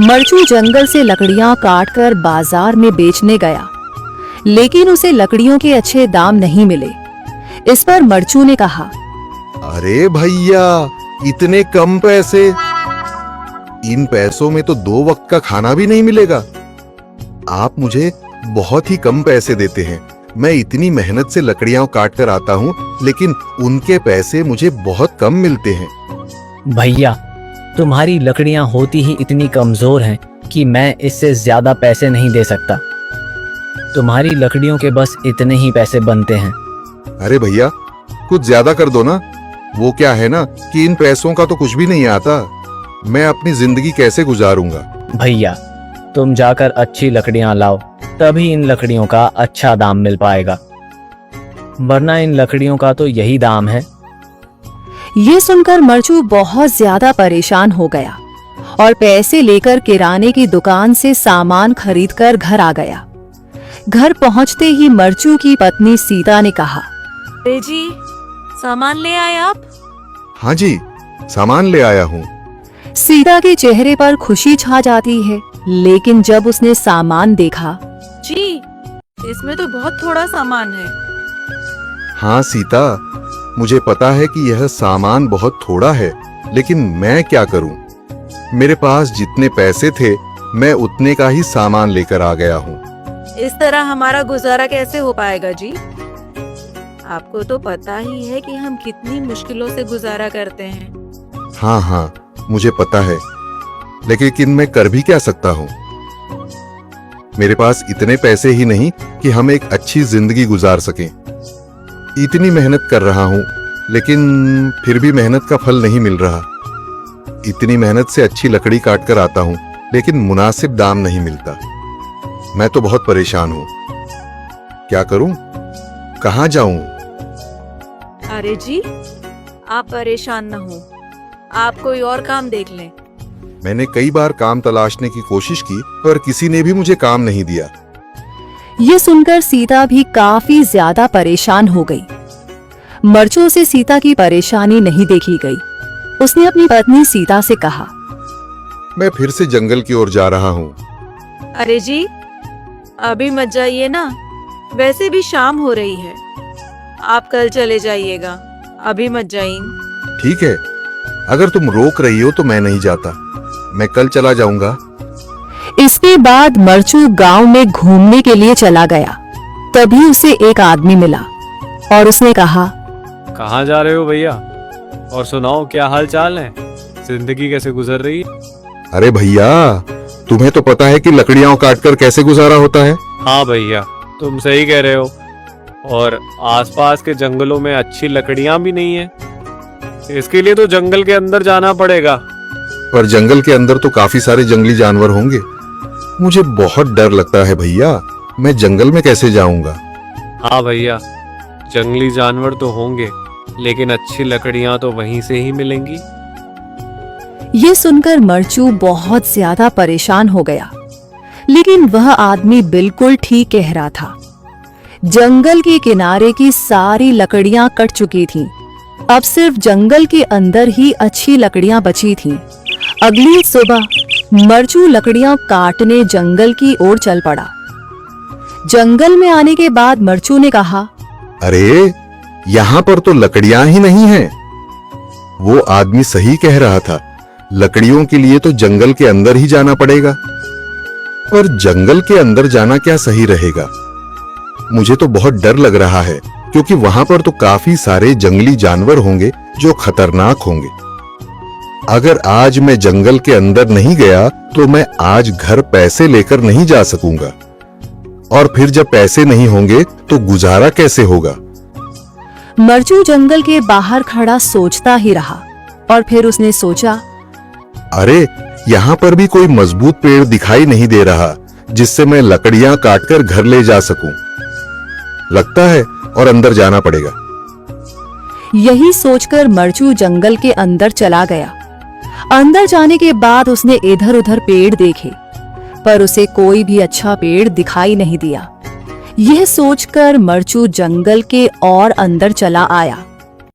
मरचू जंगल से लकड़ियां काटकर बाजार में बेचने गया, लेकिन उसे लकड़ियों के अच्छे दाम नहीं मिले। इस पर मरचू ने कहा, अरे भैया, इतने कम पैसे? इन पैसों में तो 2 वक्त का खाना भी नहीं मिलेगा। आप मुझे बहुत ही कम पैसे देते हैं। मैं इतनी मेहनत से लकड़ियां काट कर आता हूँ, लेकिन उनके पैसे मुझे बहुत कम मिलते हैं। भैया, तुम्हारी लकड़ियां होती ही इतनी कमजोर हैं कि मैं इससे ज्यादा पैसे नहीं दे सकता। तुम्हारी लकड़ियों के बस इतने ही पैसे बनते हैं। अरे भैया, कुछ ज्यादा कर दो ना। वो क्या है ना कि इन पैसों का तो कुछ भी नहीं आता। मैं अपनी जिंदगी कैसे गुजारूंगा? भैया, तुम जाकर अच्छी लकड़ियां लाओ, तभी इन लकड़ियों का अच्छा दाम मिल पाएगा, वरना इन लकड़ियों का तो यही दाम है। ये सुनकर मरचू बहुत ज्यादा परेशान हो गया और पैसे लेकर किराने की दुकान से सामान खरीदकर घर आ गया। घर पहुंचते ही मरचू की पत्नी सीता ने कहा, अरे जी, सामान ले आए आप? हाँ जी, सामान ले आया हूँ। सीता के चेहरे पर खुशी छा जाती है, लेकिन जब उसने सामान देखा, जी, इसमें तो बहुत थोड़ा सामान है। हाँ सीता, मुझे पता है कि यह सामान बहुत थोड़ा है, लेकिन मैं क्या करूं? मेरे पास जितने पैसे थे, मैं उतने का ही सामान लेकर आ गया हूँ। इस तरह हमारा गुजारा कैसे हो पाएगा जी? आपको तो पता ही है कि हम कितनी मुश्किलों से गुजारा करते हैं। हाँ, मुझे पता है, लेकिन मैं कर भी क्या सकता हूँ? मेरे पास इतने पैसे ही नहीं कि हम एक अच्छी जिंदगी गुजार सकें। इतनी मेहनत कर रहा हूँ, लेकिन फिर भी मेहनत का फल नहीं मिल रहा। इतनी मेहनत से अच्छी लकड़ी काट कर आता हूँ, लेकिन मुनासिब दाम नहीं मिलता। मैं तो बहुत परेशान हूँ। क्या करूँ? कहाँ जाऊँ? अरे जी, आप परेशान न हो, आप कोई और काम देख लें। मैंने कई बार काम तलाशने की कोशिश की, पर किसी ने भी मुझे काम नहीं दिया। ये सुनकर सीता भी काफी ज्यादा परेशान हो गई। मरचू से सीता की परेशानी नहीं देखी गई। उसने अपनी पत्नी सीता से कहा, मैं फिर से जंगल की ओर जा रहा हूँ। अरे जी, अभी मत जाइए ना, वैसे भी शाम हो रही है। आप कल चले जाइएगा, अभी मत जाइए। ठीक है, अगर तुम रोक रही हो तो मैं नहीं जाता। मैं कल चला जाऊंगा। इसके बाद मरचू गांव में घूमने के लिए चला गया। तभी उसे एक आदमी मिला और उसने कहा, कहाँ जा रहे हो भैया? और सुनाओ, क्या हाल चाल है? जिंदगी कैसे गुजर रही है? अरे भैया, तुम्हें तो पता है कि लकड़ियां काटकर कैसे गुजारा होता है। हाँ भैया, तुम सही कह रहे हो। और आसपास के जंगलों में अच्छी लकड़ियां भी नहीं है। इसके लिए तो जंगल के अंदर जाना पड़ेगा। पर जंगल के अंदर तो काफी सारे जंगली जानवर होंगे। मुझे बहुत डर लगता है भैया, मैं जंगल में कैसे जाऊंगा? हाँ भैया, जंगली जानवर तो होंगे, लेकिन अच्छी लकड़ियां तो वहीं से ही मिलेंगी। ये सुनकर मरचू बहुत ज्यादा परेशान हो गया, लेकिन वह आदमी बिल्कुल ठीक कह रहा था। जंगल के किनारे की सारी लकड़ियां कट चुकी थीं। अब सिर्फ जंगल के अंदर ही अच्छी लकड़ियां बची थीं। अगली सुबह मरचू लकड़ियां काटने जंगल की ओर चल पड़ा। जंगल में आने के बाद मरचू ने कहा, अरे, यहाँ पर तो लकड़ियां ही नहीं हैं। वो आदमी सही कह रहा था, लकड़ियों के लिए तो जंगल के अंदर ही जाना पड़ेगा। और जंगल के अंदर जाना क्या सही रहेगा? मुझे तो बहुत डर लग रहा है, क्योंकि वहां पर तो काफी सारे जंगली जानवर होंगे जो खतरनाक होंगे। अगर आज मैं जंगल के अंदर नहीं गया तो मैं आज घर पैसे लेकर नहीं जा सकूंगा, और फिर जब पैसे नहीं होंगे तो गुजारा कैसे होगा? मरचू जंगल के बाहर खड़ा सोचता ही रहा और फिर उसने सोचा, अरे, यहाँ पर भी कोई मजबूत पेड़ दिखाई नहीं दे रहा जिससे मैं लकड़ियां काटकर घर ले जा सकूं। लगता है और अंदर जाना पड़ेगा। यही सोचकर मरचू जंगल के अंदर चला गया। अंदर जाने के बाद उसने इधर उधर पेड़ देखे, पर उसे कोई भी अच्छा पेड़ दिखाई नहीं दिया। यह सोचकर मरचू जंगल के और अंदर चला आया।